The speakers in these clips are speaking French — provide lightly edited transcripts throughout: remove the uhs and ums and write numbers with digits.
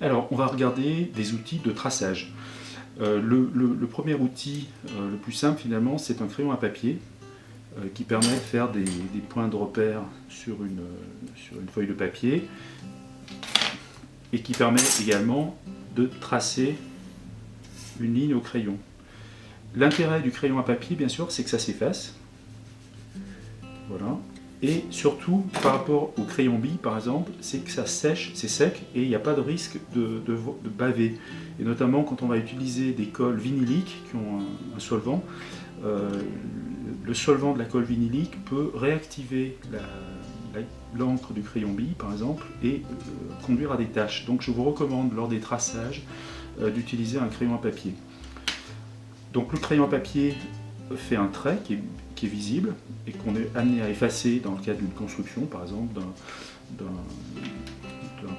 Alors, on va regarder des outils de traçage. Le premier outil, le plus simple finalement, c'est un crayon à papier qui permet de faire des points de repère sur une feuille de papier et qui permet également de tracer une ligne au crayon. L'intérêt du crayon à papier, bien sûr, c'est que ça s'efface. Voilà. Et surtout, par rapport au crayon bille, par exemple, c'est que ça sèche, c'est sec et il n'y a pas de risque de baver. Et notamment quand on va utiliser des colles vinyliques qui ont un solvant, le solvant de la colle vinylique peut réactiver l'encre du crayon bille, par exemple, et conduire à des taches. Donc je vous recommande, lors des traçages, d'utiliser un crayon à papier. Donc le crayon à papier fait un trait qui est visible et qu'on est amené à effacer dans le cadre d'une construction, par exemple d'un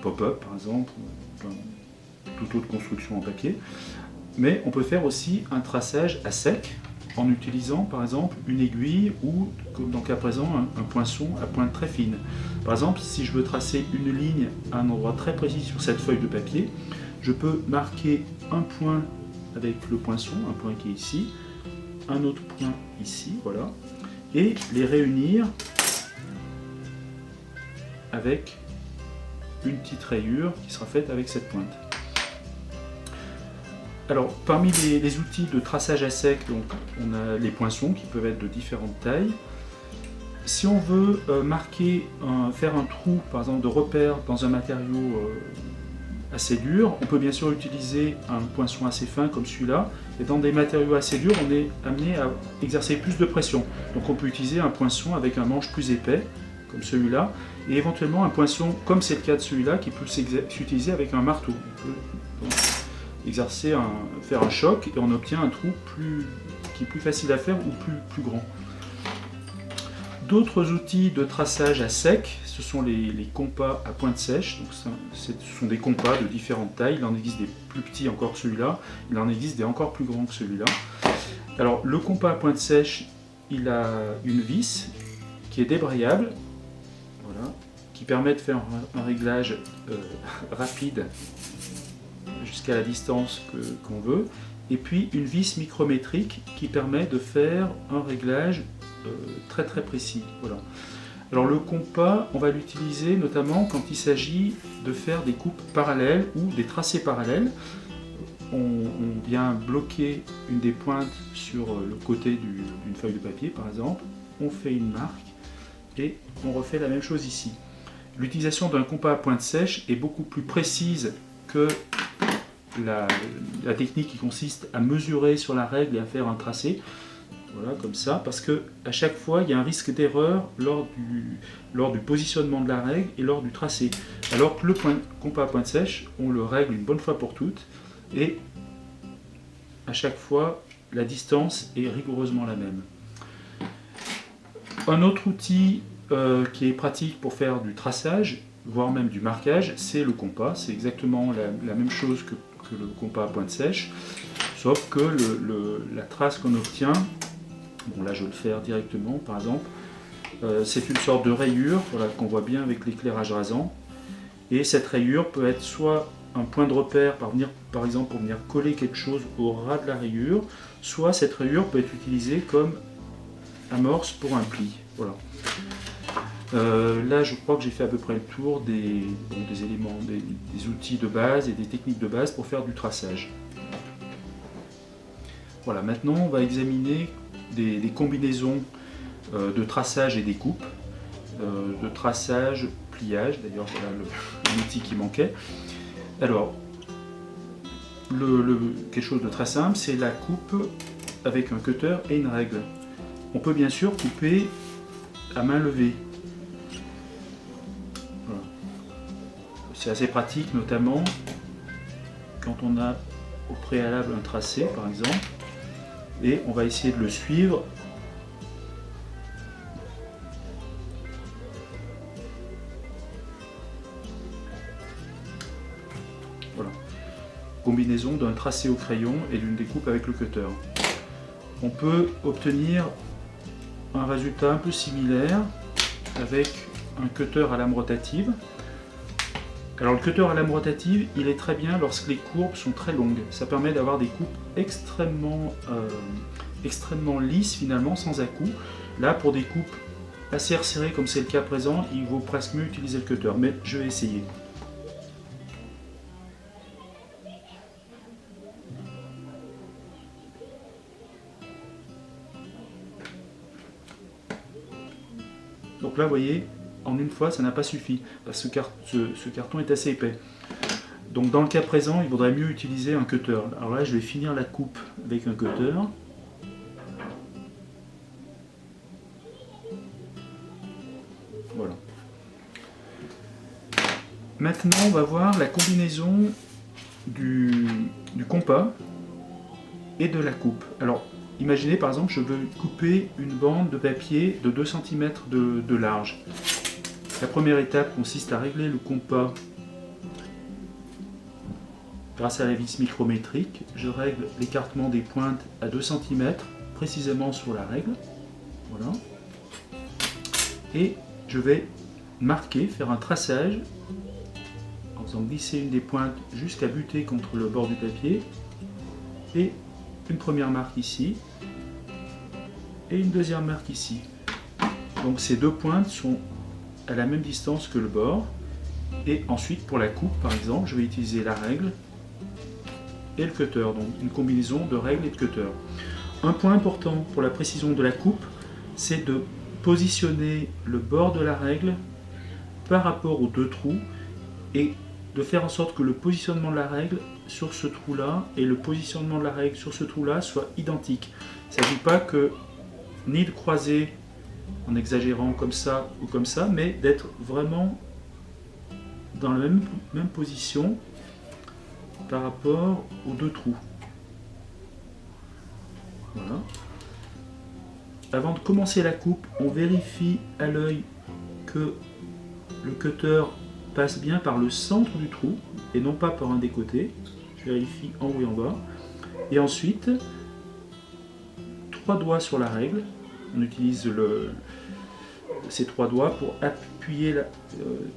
pop-up, par exemple, toute autre construction en papier. Mais on peut faire aussi un traçage à sec en utilisant par exemple une aiguille ou, comme dans le cas présent, un poinçon à pointe très fine. Par exemple, si je veux tracer une ligne à un endroit très précis sur cette feuille de papier, je peux marquer un point avec le poinçon, un point qui est ici, un autre point ici, voilà, et les réunir avec une petite rayure qui sera faite avec cette pointe. Alors, parmi les outils de traçage à sec, donc, on a les poinçons qui peuvent être de différentes tailles. Si on veut faire un trou, par exemple, de repère dans un matériau assez dur, on peut bien sûr utiliser un poinçon assez fin comme celui-là. Et dans des matériaux assez durs, on est amené à exercer plus de pression. Donc on peut utiliser un poinçon avec un manche plus épais, comme celui-là, et éventuellement un poinçon, comme c'est le cas de celui-là, qui peut s'utiliser avec un marteau. On peut donc faire un choc et on obtient un trou qui est plus facile à faire ou plus grand. D'autres outils de traçage à sec, ce sont les compas à pointe sèche. Donc ce sont des compas de différentes tailles. Il en existe des plus petits encore que celui-là. Il en existe des encore plus grands que celui-là. Alors le compas à pointe sèche, il a une vis qui est débrayable, voilà, qui permet de faire un réglage rapide jusqu'à la distance qu'on veut. Et puis une vis micrométrique qui permet de faire un réglage très précis. Voilà. Alors le compas, on va l'utiliser notamment quand il s'agit de faire des coupes parallèles ou des tracés parallèles. On vient bloquer une des pointes sur le côté d'une feuille de papier par exemple, on fait une marque et on refait la même chose ici. L'utilisation d'un compas à pointe sèche est beaucoup plus précise que la technique qui consiste à mesurer sur la règle et à faire un tracé. Voilà, comme ça, parce que à chaque fois il y a un risque d'erreur lors du positionnement de la règle et lors du tracé. Alors que le compas à pointe sèche, on le règle une bonne fois pour toutes et à chaque fois la distance est rigoureusement la même. Un autre outil qui est pratique pour faire du traçage, voire même du marquage, c'est le compas. C'est exactement la même chose que le compas à pointe sèche, sauf que la trace qu'on obtient, bon là je vais le faire directement par exemple, c'est une sorte de rayure, voilà, qu'on voit bien avec l'éclairage rasant, et cette rayure peut être soit un point de repère par exemple pour venir coller quelque chose au ras de la rayure, soit cette rayure peut être utilisée comme amorce pour un pli. Voilà. Là je crois que j'ai fait à peu près le tour des éléments, des outils de base et des techniques de base pour faire du traçage. Voilà, maintenant on va examiner des combinaisons de traçage et découpe, de traçage, pliage, d'ailleurs voilà l'outil qui manquait. Alors, quelque chose de très simple, c'est la coupe avec un cutter et une règle. On peut bien sûr couper à main levée. Voilà. C'est assez pratique, notamment quand on a au préalable un tracé par exemple, et on va essayer de le suivre voilà. Combinaison d'un tracé au crayon et d'une découpe avec le cutter. On peut obtenir un résultat un peu similaire avec un cutter à lame rotative. Alors le cutter à lame rotative, il est très bien lorsque les courbes sont très longues. Ça permet d'avoir des coupes extrêmement lisses finalement, sans à-coups. Là, pour des coupes assez resserrées comme c'est le cas présent, il vaut presque mieux utiliser le cutter, mais je vais essayer. Donc là, vous voyez, en une fois, ça n'a pas suffi, parce que ce carton est assez épais. Donc dans le cas présent, il vaudrait mieux utiliser un cutter. Alors là, je vais finir la coupe avec un cutter. Voilà. Maintenant, on va voir la combinaison du compas et de la coupe. Alors, imaginez par exemple, je veux couper une bande de papier de 2 cm de large. La première étape consiste à régler le compas grâce à la vis micrométrique. Je règle l'écartement des pointes à 2 cm, précisément sur la règle. Voilà. Et je vais marquer, faire un traçage, en faisant glisser une des pointes jusqu'à buter contre le bord du papier. Et une première marque ici, et une deuxième marque ici. Donc ces deux pointes sont à la même distance que le bord. Et ensuite pour la coupe par exemple, je vais utiliser la règle et le cutter, donc une combinaison de règle et de cutter. Un point important pour la précision de la coupe, c'est de positionner le bord de la règle par rapport aux deux trous et de faire en sorte que le positionnement de la règle sur ce trou là et le positionnement de la règle sur ce trou là soient identiques. Il ne s'agit pas que ni de croiser en exagérant comme ça ou comme ça, mais d'être vraiment dans la même position par rapport aux deux trous. Voilà. Avant de commencer la coupe, on vérifie à l'œil que le cutter passe bien par le centre du trou et non pas par un des côtés. Je vérifie en haut et en bas. Et ensuite, 3 doigts sur la règle. On utilise ces 3 doigts pour appuyer,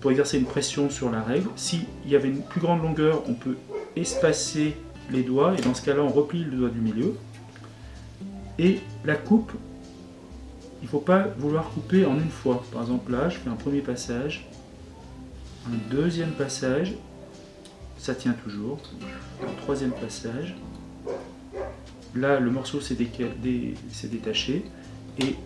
pour exercer une pression sur la règle. S'il y avait une plus grande longueur, on peut espacer les doigts et dans ce cas-là, on replie le doigt du milieu. Et la coupe, il ne faut pas vouloir couper en une fois. Par exemple là, je fais un premier passage, un deuxième passage, ça tient toujours, un troisième passage. Là, le morceau s'est détaché et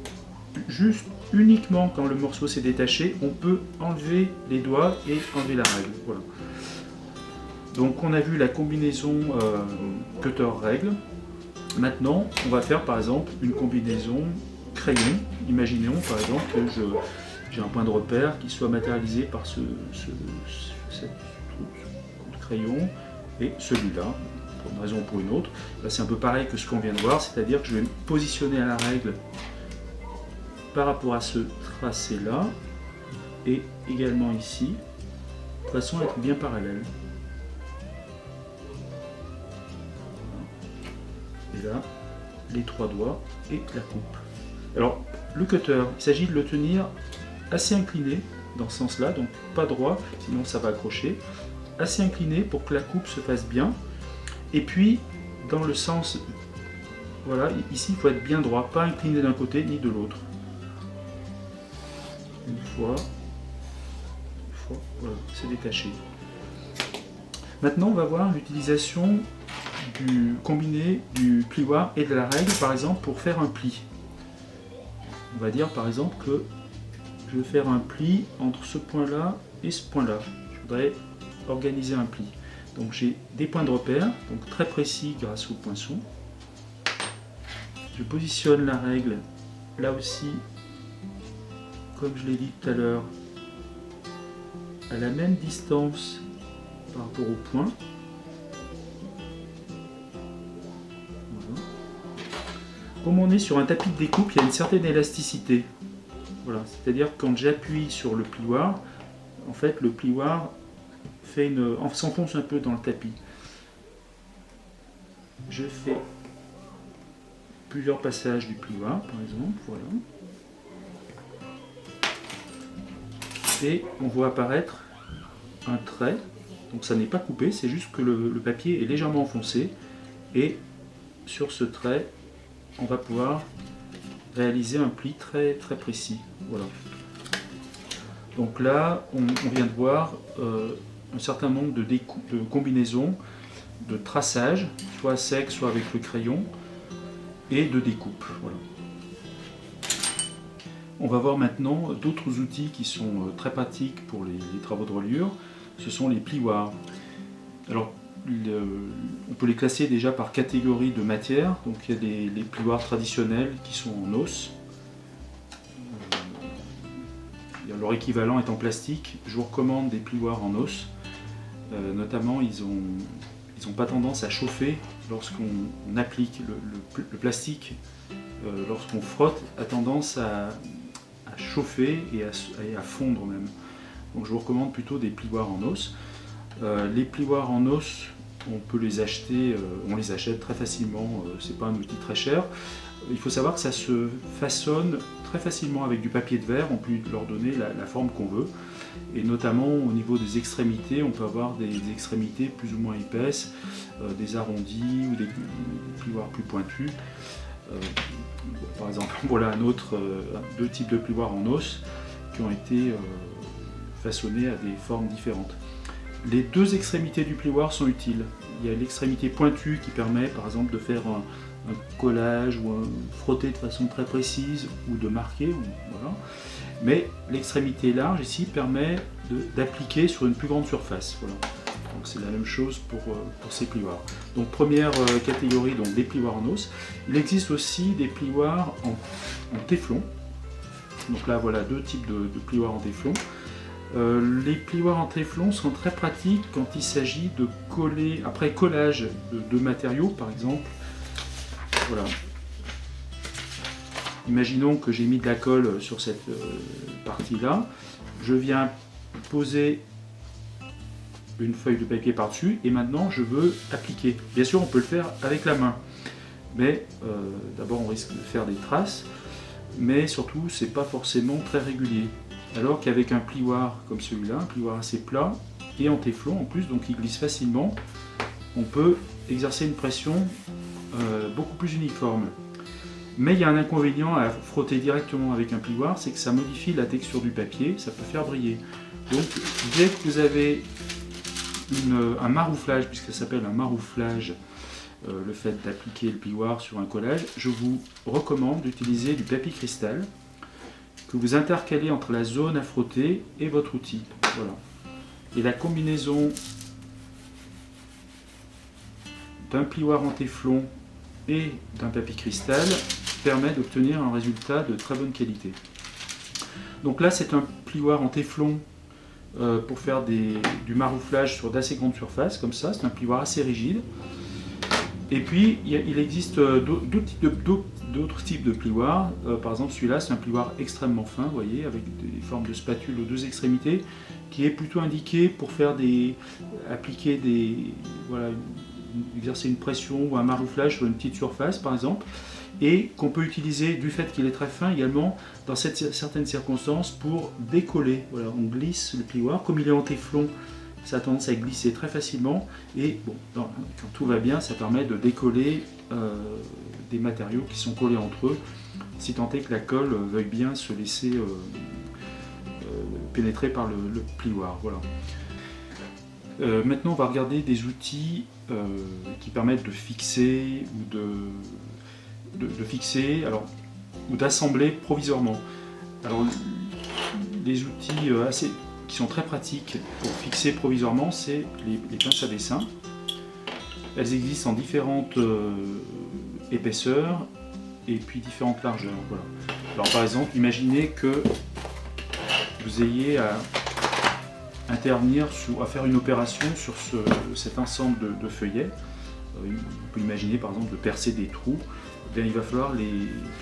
juste uniquement quand le morceau s'est détaché, on peut enlever les doigts et enlever la règle. Voilà. Donc on a vu la combinaison cutter-règle. Maintenant, on va faire par exemple une combinaison crayon. Imaginons par exemple que j'ai un point de repère qui soit matérialisé par cette coup de crayon et celui-là, pour une raison ou pour une autre. C'est un peu pareil que ce qu'on vient de voir, c'est-à-dire que je vais me positionner à la règle par rapport à ce tracé-là et également ici, de façon à être bien parallèle. Et là, les 3 doigts et la coupe. Alors, le cutter, il s'agit de le tenir assez incliné dans ce sens-là, donc pas droit, sinon ça va accrocher. Assez incliné pour que la coupe se fasse bien. Et puis, dans le sens, voilà, ici il faut être bien droit, pas incliné d'un côté ni de l'autre. Une fois, voilà, c'est détaché. Maintenant, on va voir l'utilisation du combiné du plioir et de la règle, par exemple, pour faire un pli. On va dire par exemple que je vais faire un pli entre ce point-là et ce point-là. Je voudrais organiser un pli. Donc j'ai des points de repère, donc très précis grâce au poinçon. Je positionne la règle là aussi, comme je l'ai dit tout à l'heure, à la même distance par rapport au point. Voilà. Comme on est sur un tapis de découpe, il y a une certaine élasticité. Voilà, c'est-à-dire que quand j'appuie sur le plioir, en fait le plioir s'enfonce un peu dans le tapis. Je fais plusieurs passages du plioir, par exemple, voilà. Et on voit apparaître un trait, donc ça n'est pas coupé, c'est juste que le papier est légèrement enfoncé, et sur ce trait, on va pouvoir réaliser un pli très très précis. Voilà. Donc là, on vient de voir un certain nombre de combinaisons de traçage, soit à sec, soit avec le crayon, et de découpe. Voilà. On va voir maintenant d'autres outils qui sont très pratiques pour les travaux de reliure. Ce sont les plioirs. Alors, on peut les classer déjà par catégorie de matière. Donc il y a les plioirs traditionnels qui sont en os. Leur équivalent est en plastique. Je vous recommande des plioirs en os. Notamment, ils n'ont pas tendance à chauffer lorsqu'on applique le plastique. Lorsqu'on frotte, a tendance à chauffer et à fondre même. Donc je vous recommande plutôt des plioirs en os. Les plioirs en os, on peut les acheter, on les achète très facilement, c'est pas un outil très cher. Il faut savoir que ça se façonne très facilement avec du papier de verre, on peut leur donner la forme qu'on veut. Et notamment au niveau des extrémités, on peut avoir des extrémités plus ou moins épaisses, des arrondis ou des plioirs plus pointus. Par exemple, voilà deux types de plioirs en os qui ont été façonnés à des formes différentes. Les deux extrémités du plioir sont utiles. Il y a l'extrémité pointue qui permet par exemple de faire un collage ou frotter de façon très précise ou de marquer. Voilà. Mais l'extrémité large ici permet d'appliquer sur une plus grande surface. Voilà. Donc c'est la même chose pour ces plioirs. Donc première catégorie, donc des plioirs en os. Il existe aussi des plioirs en téflon. Donc là voilà deux types de plioirs en téflon. Les plioirs en téflon sont très pratiques quand il s'agit de coller, après collage de matériaux par exemple. Voilà. Imaginons que j'ai mis de la colle sur cette partie-là. Je viens poser une feuille de papier par-dessus et maintenant je veux appliquer. Bien sûr on peut le faire avec la main, mais d'abord on risque de faire des traces, mais surtout c'est pas forcément très régulier. Alors qu'avec un plioir comme celui-là, un plioir assez plat et en téflon en plus, donc il glisse facilement, on peut exercer une pression beaucoup plus uniforme. Mais il y a un inconvénient à frotter directement avec un plioir, c'est que ça modifie la texture du papier, ça peut faire briller. Donc dès que vous avez un marouflage, puisque ça s'appelle un marouflage, le fait d'appliquer le plioir sur un collage, je vous recommande d'utiliser du papier cristal que vous intercalez entre la zone à frotter et votre outil. Voilà. Et la combinaison d'un plioir en téflon et d'un papier cristal permet d'obtenir un résultat de très bonne qualité. Donc là c'est un plioir en téflon pour faire du marouflage sur d'assez grandes surfaces, comme ça, c'est un plioir assez rigide. Et puis il existe d'autres types de plioirs, par exemple celui-là c'est un plioir extrêmement fin, vous voyez, avec des formes de spatule aux deux extrémités, qui est plutôt indiqué pour faire exercer une pression ou un marouflage sur une petite surface par exemple, et qu'on peut utiliser du fait qu'il est très fin également dans certaines circonstances pour décoller. Voilà, on glisse le plioir, comme il est en téflon, ça a tendance à glisser très facilement et bon, quand tout va bien, ça permet de décoller des matériaux qui sont collés entre eux, si tant est que la colle veuille bien se laisser pénétrer par le plioir. Voilà. Maintenant, on va regarder des outils qui permettent de fixer ou d'assembler provisoirement. Alors, les outils qui sont très pratiques pour fixer provisoirement, c'est les pinces à dessin. Elles existent en différentes épaisseurs et puis différentes largeurs. Voilà. Alors par exemple, imaginez que vous ayez à intervenir à faire une opération sur cet ensemble de feuillets. On peut imaginer par exemple de percer des trous. Bien, il va falloir que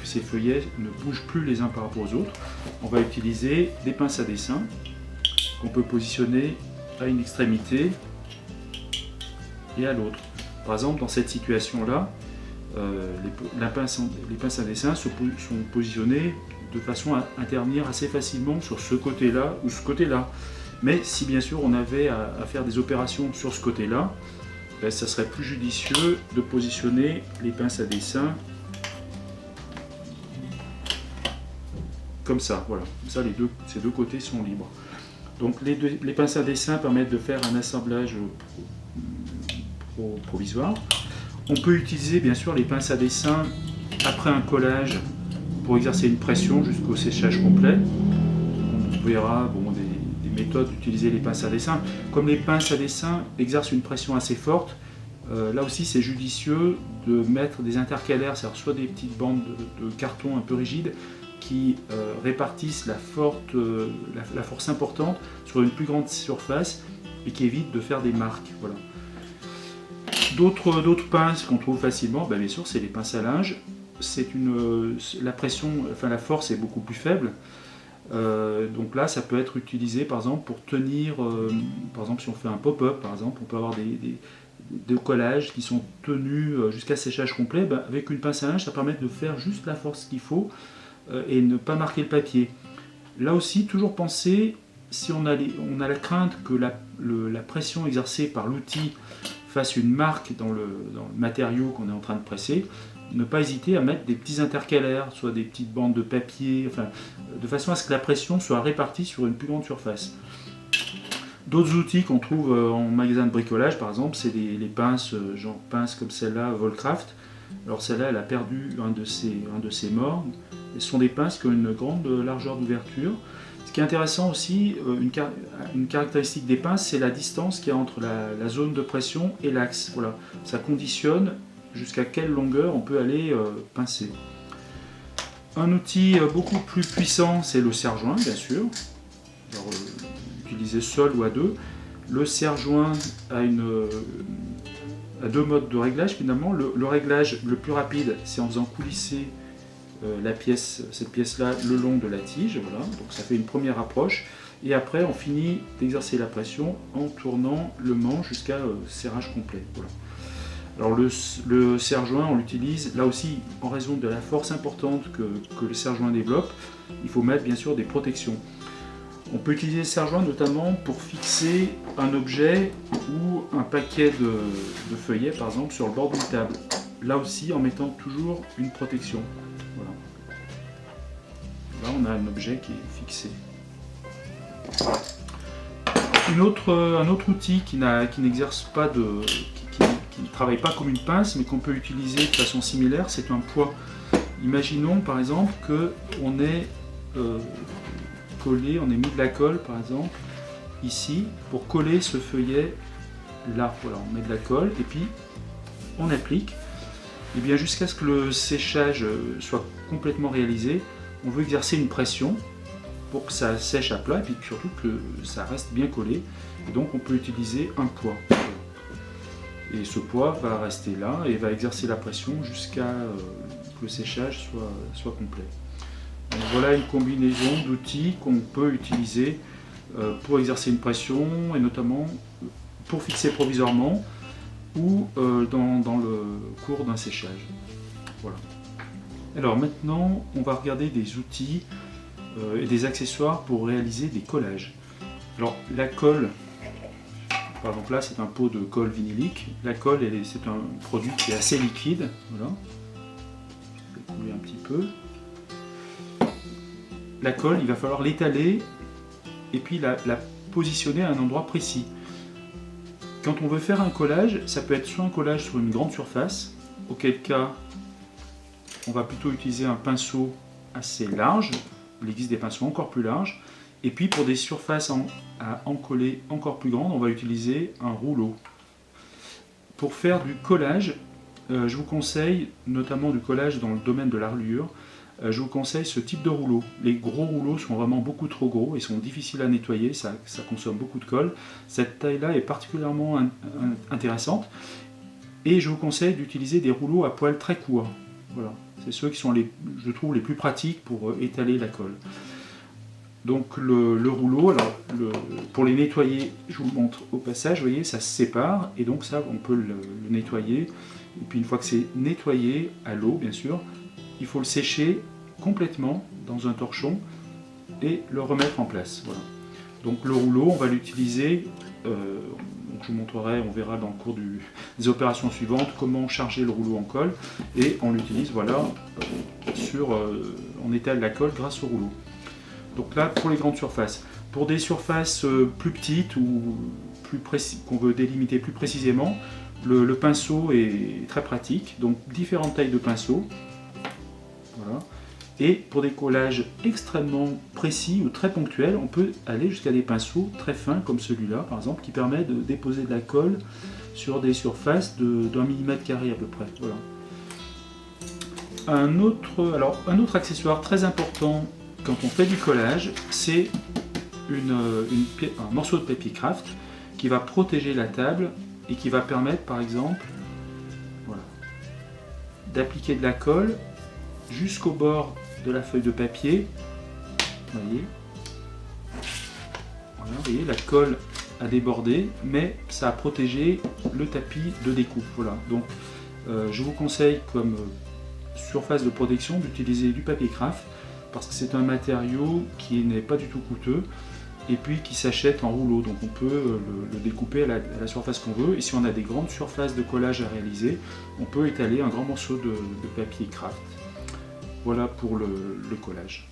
ces feuillets ne bougent plus les uns par rapport aux autres. On va utiliser des pinces à dessin qu'on peut positionner à une extrémité et à l'autre. Par exemple, dans cette situation-là, les pinces à dessin sont positionnées de façon à intervenir assez facilement sur ce côté-là ou ce côté-là. Mais si bien sûr on avait à faire des opérations sur ce côté-là, ben, ça serait plus judicieux de positionner les pinces à dessin comme ça, voilà. Comme ça, ces deux côtés sont libres. Donc les pinces à dessin permettent de faire un assemblage provisoire. On peut utiliser bien sûr les pinces à dessin après un collage pour exercer une pression jusqu'au séchage complet. On verra des méthodes d'utiliser les pinces à dessin. Comme les pinces à dessin exercent une pression assez forte, là aussi c'est judicieux de mettre des intercalaires, c'est-à-dire soit des petites bandes de carton un peu rigides qui répartissent la force importante sur une plus grande surface et qui évitent de faire des marques. Voilà. D'autres pinces qu'on trouve facilement, bien sûr, c'est les pinces à linge. La force est beaucoup plus faible. Donc là, ça peut être utilisé par exemple pour tenir, par exemple si on fait un pop-up, par exemple, on peut avoir des collages qui sont tenus jusqu'à séchage complet. Avec une pince à linge, ça permet de faire juste la force qu'il faut et ne pas marquer le papier. Là aussi, toujours penser, si on a la crainte que la pression exercée par l'outil fasse une marque dans le matériau qu'on est en train de presser, ne pas hésiter à mettre des petits intercalaires, soit des petites bandes de papier, de façon à ce que la pression soit répartie sur une plus grande surface. D'autres outils qu'on trouve en magasin de bricolage, par exemple, c'est les pinces, genre pinces comme celle-là, Volcraft. Alors celle-là, elle a perdu un de ses morts. Ce sont des pinces qui ont une grande largeur d'ouverture. Ce qui est intéressant aussi, une caractéristique des pinces, c'est la distance qu'il y a entre la zone de pression et l'axe. Voilà. Ça conditionne jusqu'à quelle longueur on peut aller pincer. Un outil beaucoup plus puissant, c'est le serre-joint, bien sûr. Alors, utilisé seul ou à deux. Le serre-joint a deux modes de réglage finalement. Le réglage le plus rapide, c'est en faisant coulisser cette pièce-là le long de la tige. Voilà. Donc ça fait une première approche. Et après, on finit d'exercer la pression en tournant le manche jusqu'à serrage complet. Voilà. Alors le serre-joint, on l'utilise là aussi en raison de la force importante que le serre-joint développe. Il faut mettre bien sûr des protections. On peut utiliser le serre-joint notamment pour fixer un objet ou un paquet de feuillets par exemple sur le bord d'une table. Là aussi en mettant toujours une protection. Voilà. Là on a un objet qui est fixé. Un autre outil qui n'exerce pas qui ne travaille pas comme une pince mais qu'on peut utiliser de façon similaire, c'est un poids. Imaginons par exemple qu'on est on ait mis de la colle par exemple ici pour coller ce feuillet là. Voilà, on met de la colle et puis on applique. Et bien jusqu'à ce que le séchage soit complètement réalisé, on veut exercer une pression pour que ça sèche à plat et puis surtout que ça reste bien collé. Et donc on peut utiliser un poids. Et ce poids va rester là et va exercer la pression jusqu'à que le séchage soit complet. Donc voilà une combinaison d'outils qu'on peut utiliser pour exercer une pression et notamment pour fixer provisoirement ou dans le cours d'un séchage. Voilà. Alors maintenant, on va regarder des outils et des accessoires pour réaliser des collages. Alors la colle, par exemple là c'est un pot de colle vinylique. La colle c'est un produit qui est assez liquide. Voilà. Je vais couler un petit peu. La colle, il va falloir l'étaler et puis la positionner à un endroit précis. Quand on veut faire un collage, ça peut être soit un collage sur une grande surface, auquel cas on va plutôt utiliser un pinceau assez large. Il existe des pinceaux encore plus larges. Et puis pour des surfaces à encoller encore plus grandes, on va utiliser un rouleau. Pour faire du collage, je vous conseille, notamment du collage dans le domaine de l'arlure, je vous conseille ce type de rouleau. Les gros rouleaux sont vraiment beaucoup trop gros, ils sont difficiles à nettoyer, ça consomme beaucoup de colle. Cette taille-là est particulièrement intéressante et je vous conseille d'utiliser des rouleaux à poils très courts. Voilà. C'est ceux qui sont, je trouve, les plus pratiques pour étaler la colle. Donc le rouleau, alors pour les nettoyer, je vous montre au passage, vous voyez, ça se sépare et donc ça, on peut le nettoyer. Et puis une fois que c'est nettoyé, à l'eau bien sûr, il faut le sécher complètement dans un torchon et le remettre en place. Voilà. Donc le rouleau, on va l'utiliser, donc je vous montrerai, on verra dans le cours des opérations suivantes comment charger le rouleau en colle, et on l'utilise, voilà, on étale la colle grâce au rouleau. Donc là, pour les grandes surfaces. Pour des surfaces plus petites ou qu'on veut délimiter plus précisément, le pinceau est très pratique, donc différentes tailles de pinceaux. Voilà. Et pour des collages extrêmement précis ou très ponctuels, on peut aller jusqu'à des pinceaux très fins comme celui-là par exemple, qui permet de déposer de la colle sur des surfaces d'1 mm² à peu près. Voilà. Un autre accessoire très important quand on fait du collage, c'est un morceau de papier craft qui va protéger la table et qui va permettre par exemple, voilà, d'appliquer de la colle jusqu'au bord de la feuille de papier. Vous voyez, voilà, vous voyez, la colle a débordé, mais ça a protégé le tapis de découpe. Voilà. Donc je vous conseille comme surface de protection d'utiliser du papier craft, parce que c'est un matériau qui n'est pas du tout coûteux et puis qui s'achète en rouleau, donc on peut le découper à la surface qu'on veut, et si on a des grandes surfaces de collage à réaliser, on peut étaler un grand morceau de papier craft. Voilà pour le collage.